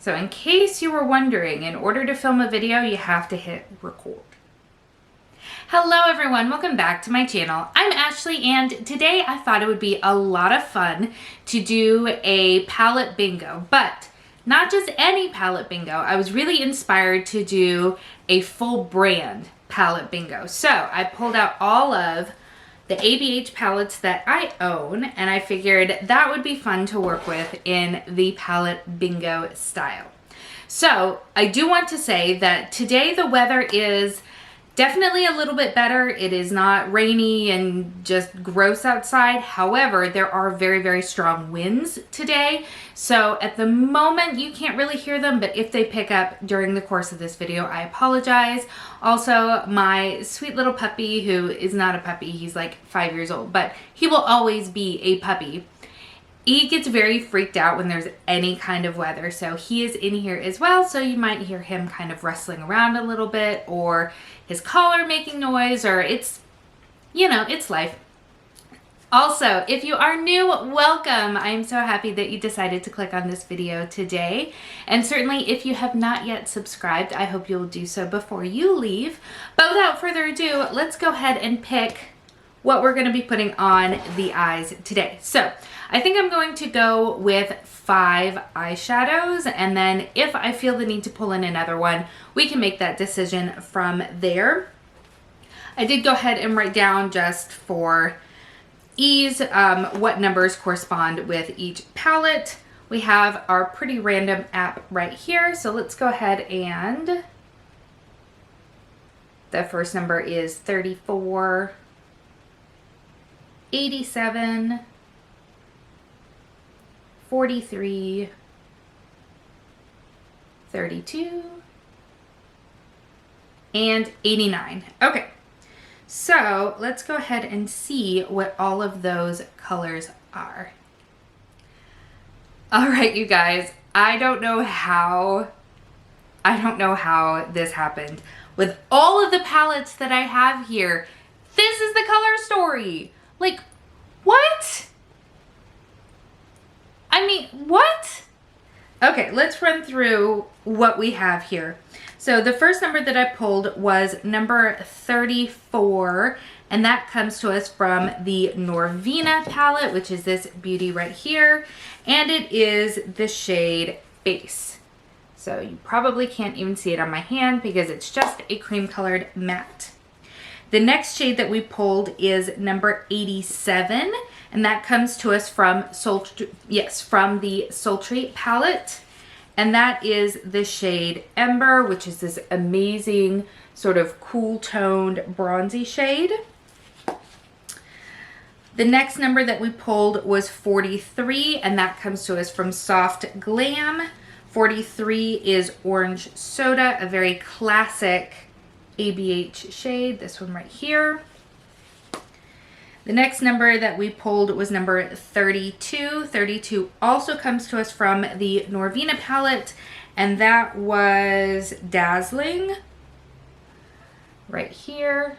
So in case you were wondering, in order to film a video, you have to hit record. Hello everyone, welcome back to my channel. I'm Ashley, and today I thought it would be a lot of fun to do a palette bingo, but not just any palette bingo. I was really inspired to do a full brand palette bingo. So I pulled out all of the ABH palettes that I own, and I figured that would be fun to work with in the palette bingo style. So I do want to say that today the weather is definitely a little bit better. It is not rainy and just gross outside. However, there are very, very strong winds today. So at the moment you can't really hear them, but if they pick up during the course of this video, I apologize. Also, my sweet little puppy, who is not a puppy, he's like 5 years old, but he will always be a puppy. He gets very freaked out when there's any kind of weather, so he is in here as well, so you might hear him kind of rustling around a little bit, or his collar making noise, or it's, you know, it's life. Also, if you are new, welcome. I am so happy that you decided to click on this video today, and certainly if you have not yet subscribed, I hope you'll do so before you leave. But without further ado, let's go ahead and pick what we're going to be putting on the eyes today. So I think I'm going to go with 5 eyeshadows, and then if I feel the need to pull in another one, we can make that decision from there. I did go ahead and write down, just for ease, what numbers correspond with each palette. We have our pretty random app right here, so let's go ahead, and the first number is 34, 87, 43, 32, and 89. Okay, so let's go ahead and see what all of those colors are. All right, you guys, I don't know how this happened. With all of the palettes that I have here, this is the color story. Like, what? I mean, what? Okay, let's run through what we have here. So the first number that I pulled was number 34, and that comes to us from the Norvina palette, which is this beauty right here, and it is the shade Base. So you probably can't even see it on my hand because it's just a cream colored matte. The next shade that we pulled is number 87, and that comes to us from from the Sultry palette, and that is the shade Ember, which is this amazing sort of cool toned bronzy shade. The next number that we pulled was 43, and that comes to us from Soft Glam. 43 is Orange Soda, a very classic ABH shade, this one right here. The next number that we pulled was number 32. 32 also comes to us from the Norvina palette, and that was Dazzling right here.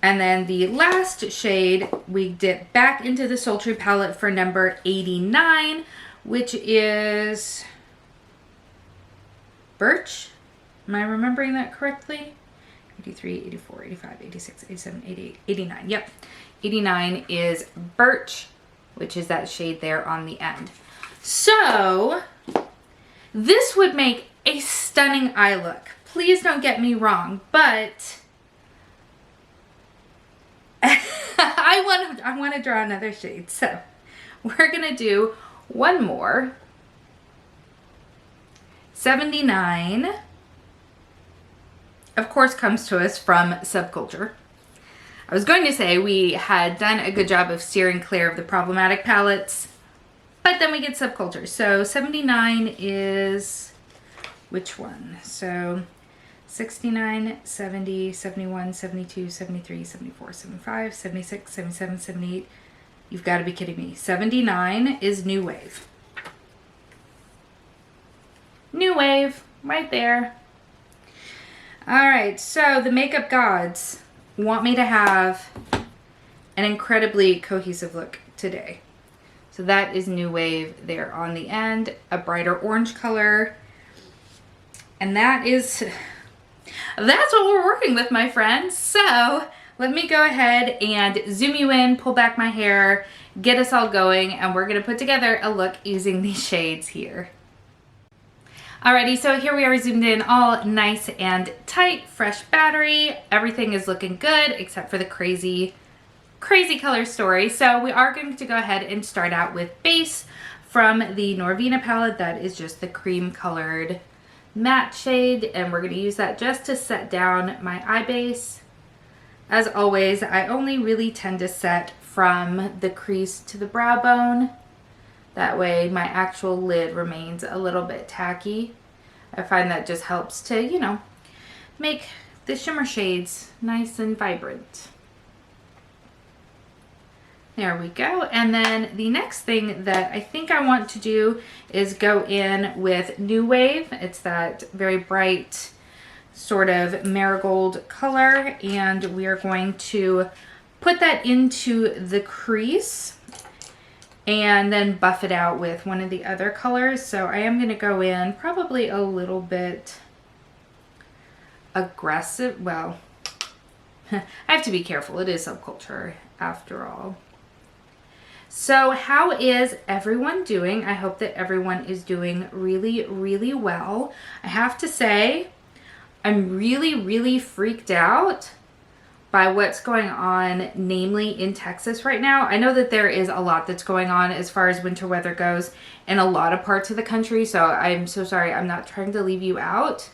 And then the last shade, we dip back into the Sultry palette for number 89, which is Birch. Am I remembering that correctly? 83, 84, 85, 86, 87, 88, 89. Yep. 89 is Birch, which is that shade there on the end. So this would make a stunning eye look. Please don't get me wrong, but I want to draw another shade. So we're going to do one more. 79. Of course, comes to us from Subculture. I was going to say we had done a good job of steering clear of the problematic palettes, but then we get Subculture. So 79 is which one? So 69, 70, 71, 72, 73, 74, 75, 76, 77, 78. You've got to be kidding me. 79 is New Wave. New Wave, right there. All right, so the makeup gods want me to have an incredibly cohesive look today. So that is New Wave there on the end, a brighter orange color. And that's what we're working with, my friends. So let me go ahead and zoom you in, pull back my hair, get us all going, and we're gonna put together a look using these shades here. Alrighty, so here we are zoomed in, all nice and tight, fresh battery. Everything is looking good except for the crazy color story. So we are going to go ahead and start out with base from the Norvina palette. That is just the cream colored matte shade, and we're going to use that just to set down my eye base. As always, I only really tend to set from the crease to the brow bone. That way my actual lid remains a little bit tacky. I find that just helps to, you know, make the shimmer shades nice and vibrant. There we go. And then the next thing that I think I want to do is go in with New Wave. It's that very bright sort of marigold color, and we are going to put that into the crease and then buff it out with one of the other colors. So I am going to go in probably a little bit aggressive. Well, I have to be careful. It is subculture after all. So how is everyone doing? I hope that everyone is doing really, really well. I have to say, I'm really, really freaked out by what's going on, namely in Texas right now. I know that there is a lot that's going on as far as winter weather goes in a lot of parts of the country. So I'm so sorry. I'm not trying to leave you out.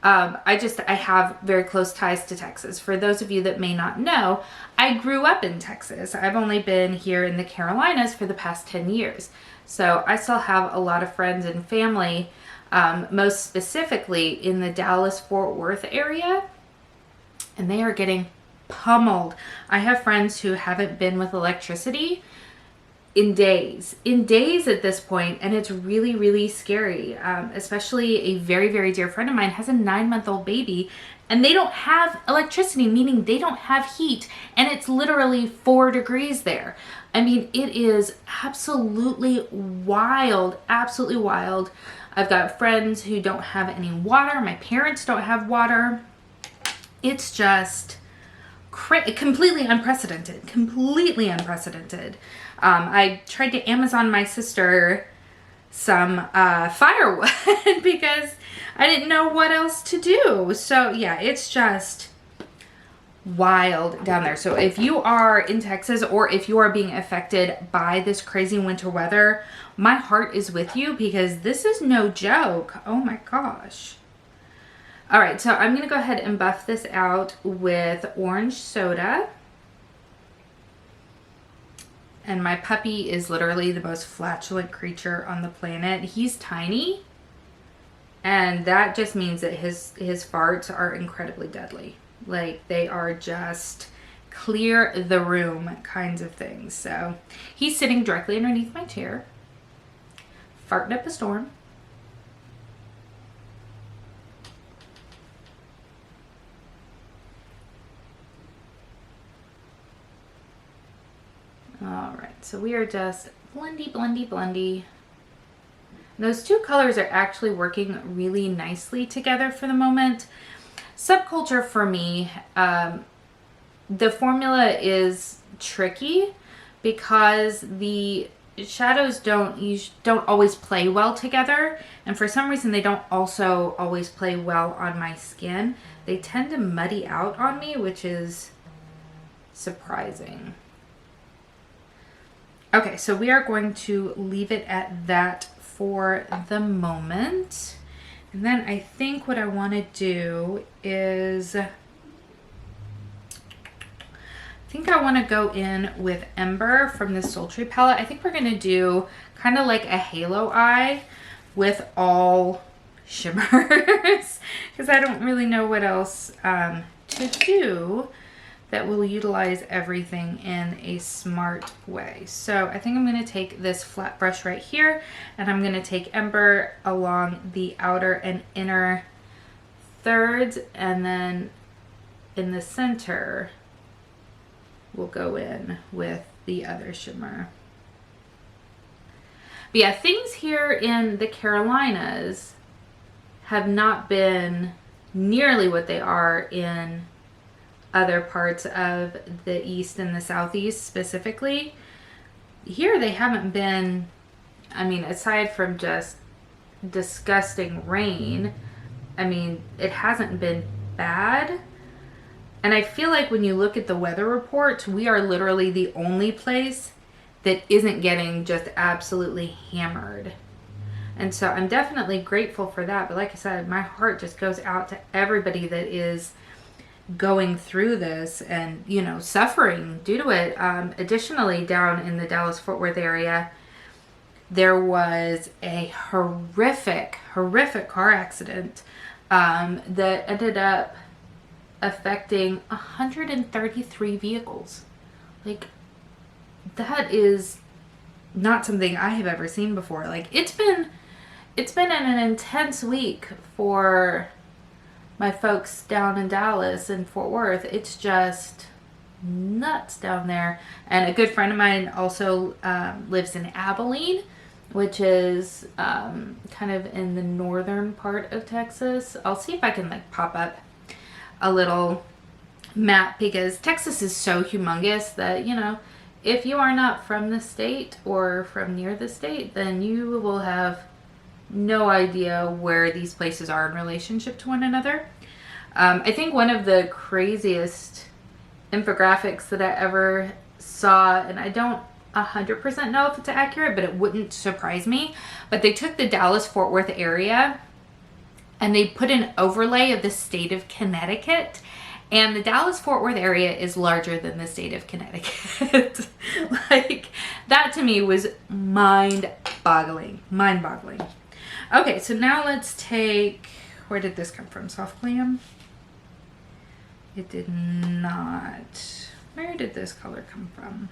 I have very close ties to Texas. For those of you that may not know, I grew up in Texas. I've only been here in the Carolinas for the past 10 years. So I still have a lot of friends and family, most specifically in the Dallas-Fort Worth area, and they are getting pummeled. I have friends who haven't been with electricity in days at this point, and it's really, really scary. Especially a very, very dear friend of mine has a 9-month-old baby, and they don't have electricity, meaning they don't have heat, and it's literally 4 degrees there. I mean, it is absolutely wild, absolutely wild. I've got friends who don't have any water. My parents don't have water. It's just completely unprecedented, I tried to Amazon my sister some firewood because I didn't know what else to do. So yeah, it's just wild down there. So if you are in Texas, or if you are being affected by this crazy winter weather, my heart is with you, because this is no joke. Oh my gosh. All right, so I'm gonna go ahead and buff this out with orange soda. And my puppy is literally the most flatulent creature on the planet. He's tiny, and that just means that his farts are incredibly deadly. Like, they are just clear the room kinds of things. So he's sitting directly underneath my chair, farting up a storm. All right, so we are just blendy. Those two colors are actually working really nicely together for the moment. Subculture for me, the formula is tricky because the shadows don't always play well together, and for some reason they don't also always play well on my skin. They tend to muddy out on me, which is surprising. Okay, so we are going to leave it at that for the moment. And then I think what I want to do is, I think I want to go in with Ember from the Sultry palette. I think we're going to do kind of like a halo eye with all shimmers, because I don't really know what else to do that will utilize everything in a smart way. So I think I'm going to take this flat brush right here, and I'm going to take Ember along the outer and inner thirds, and then in the center we'll go in with the other shimmer. But yeah, things here in the Carolinas have not been nearly what they are in other parts of the East and the Southeast specifically. Here they haven't been, I mean, aside from just disgusting rain, I mean, it hasn't been bad. And I feel like when you look at the weather reports, we are literally the only place that isn't getting just absolutely hammered. And so I'm definitely grateful for that. But like I said, my heart just goes out to everybody that is going through this and, you know, suffering due to it. Additionally, down in the Dallas-Fort Worth area, there was a horrific car accident that ended up affecting 133 vehicles. Like, that is not something I have ever seen before. Like, it's been an intense week for my folks down in Dallas and Fort Worth. It's just nuts down there. And a good friend of mine also lives in Abilene, which is kind of in the northern part of Texas. I'll see if I can like pop up a little map, because Texas is so humongous that, you know, if you are not from the state or from near the state, then you will have no idea where these places are in relationship to one another. I think one of the craziest infographics that I ever saw, and I don't 100% know if it's accurate, but it wouldn't surprise me, but they took the Dallas-Fort Worth area and they put an overlay of the state of Connecticut, and the Dallas-Fort Worth area is larger than the state of Connecticut. Like, that to me was mind-boggling. Okay, so now let's take, where did this come from? Soft glam? It did not. Where did this color come from?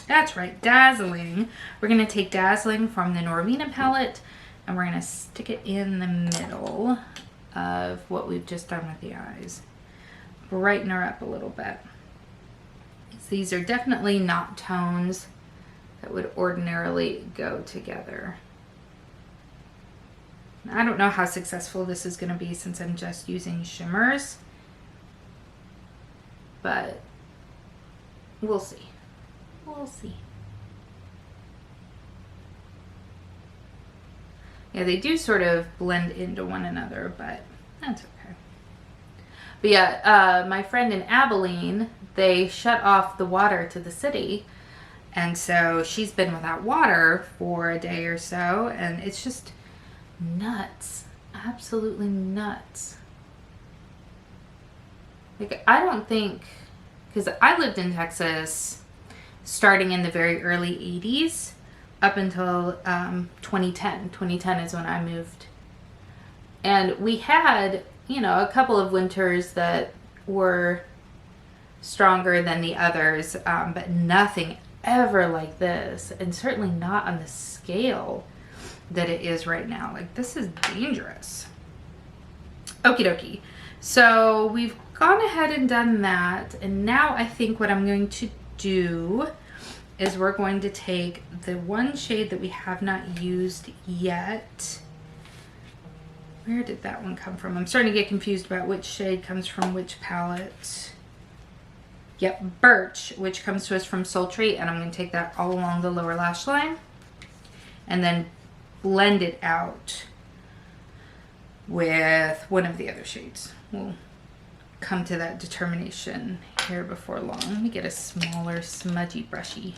That's right, Dazzling. We're going to take Dazzling from the Norvina palette, and we're going to stick it in the middle of what we've just done with the eyes. Brighten her up a little bit. So these are definitely not tones that would ordinarily go together. I don't know how successful this is going to be since I'm just using shimmers, but we'll see. We'll see. Yeah, they do sort of blend into one another, but that's okay. But yeah, my friend in Abilene, they shut off the water to the city, and so she's been without water for a day or so, and it's just nuts. Absolutely nuts. Like, I don't think, because I lived in Texas starting in the very early 80s up until 2010. 2010 is when I moved. And we had, you know, a couple of winters that were stronger than the others, but nothing ever like this, and certainly not on the scale that it is right now. Like, this is dangerous. Okie dokie. So we've gone ahead and done that, and now I think what I'm going to do is we're going to take the one shade that we have not used yet. Where did that one come from? I'm starting to get confused about which shade comes from which palette. Yep, Birch, which comes to us from Sultry, and I'm going to take that all along the lower lash line and then blend it out with one of the other shades. We'll come to that determination here before long. Let me get a smaller smudgy brushy.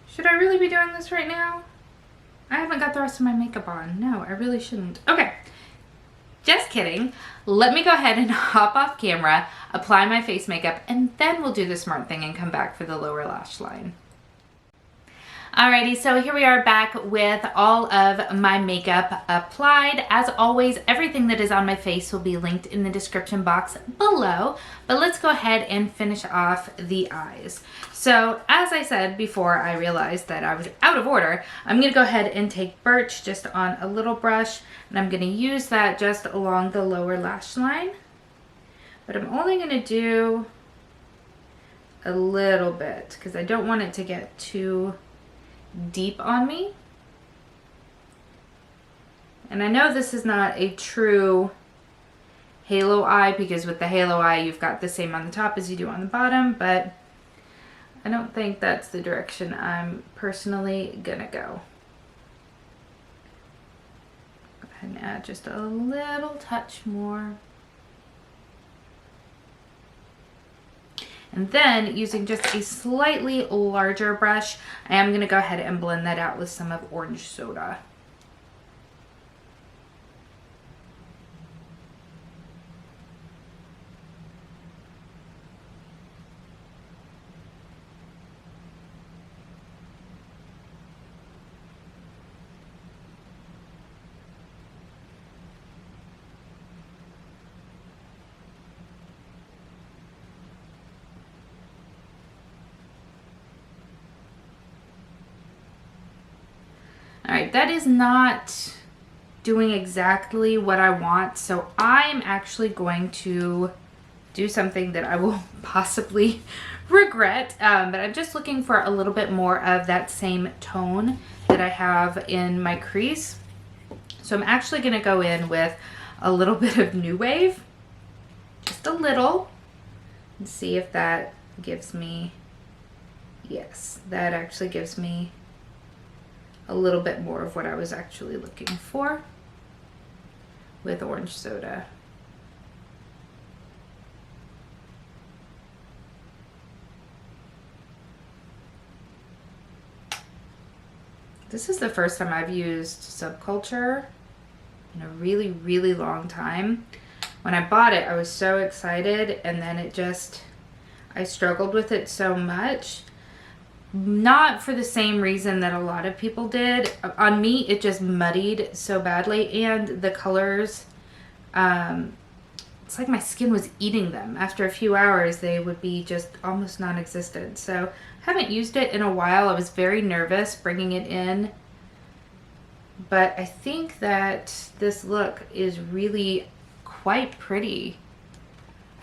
Should I really be doing this right now? I haven't got the rest of my makeup on. No, I really shouldn't. Okay. Just kidding. Let me go ahead and hop off camera, apply my face makeup, and then we'll do the smart thing and come back for the lower lash line. Alrighty, so here we are back with all of my makeup applied. As always, everything that is on my face will be linked in the description box below. But let's go ahead and finish off the eyes. So as I said before, I realized that I was out of order. I'm going to go ahead and take Birch just on a little brush, and I'm going to use that just along the lower lash line. But I'm only going to do a little bit because I don't want it to get too deep on me. And I know this is not a true halo eye because with the halo eye you've got the same on the top as you do on the bottom, but I don't think that's the direction I'm personally gonna go. Go ahead and add just a little touch more. And then using just a slightly larger brush, I am going to go ahead and blend that out with some of orange soda. All right, that is not doing exactly what I want, so I'm actually going to do something that I will possibly regret, but I'm just looking for a little bit more of that same tone that I have in my crease. So I'm actually going to go in with a little bit of New Wave, just a little, and see if that gives me, yes, that actually gives me a little bit more of what I was actually looking for with orange soda. This is the first time I've used Subculture in a really, really long time. When I bought it, I was so excited, and then it just, I struggled with it so much. Not for the same reason that a lot of people did. On me, it just muddied so badly, and the colors, it's like my skin was eating them. After a few hours, they would be just almost non-existent. So I haven't used it in a while. I was very nervous bringing it in, but I think that this look is really quite pretty.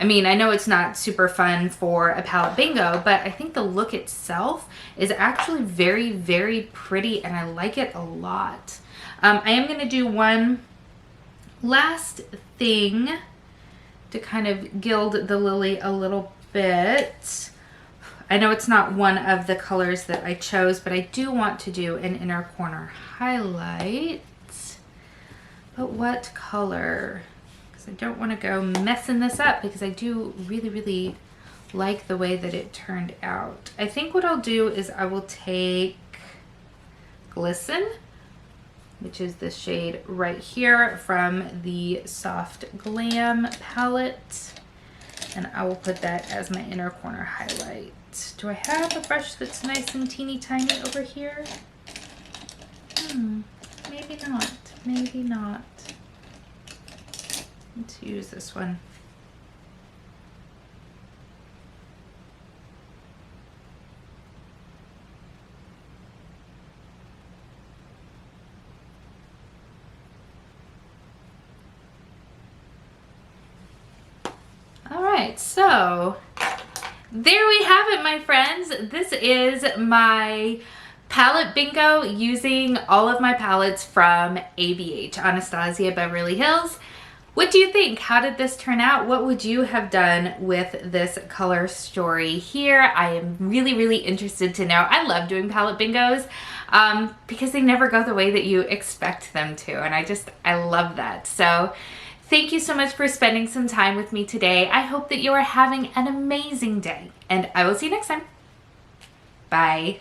I mean, I know it's not super fun for a palette bingo, but I think the look itself is actually very, very pretty, and I like it a lot. I am going to do one last thing to kind of gild the lily a little bit. I know it's not one of the colors that I chose, but I do want to do an inner corner highlight. But what color? I don't want to go messing this up because I do really, really like the way that it turned out. I think what I'll do is I will take Glisten, which is the shade right here from the Soft Glam palette, and I will put that as my inner corner highlight. Do I have a brush that's nice and teeny tiny over here? Maybe not. Maybe not. Let's use this one. All right, so there we have it, my friends. This is my palette bingo using all of my palettes from ABH, Anastasia Beverly Hills. What do you think? How did this turn out? What would you have done with this color story here? I am really, really interested to know. I love doing palette bingos because they never go the way that you expect them to. And I love that. So thank you so much for spending some time with me today. I hope that you are having an amazing day, and I will see you next time. Bye.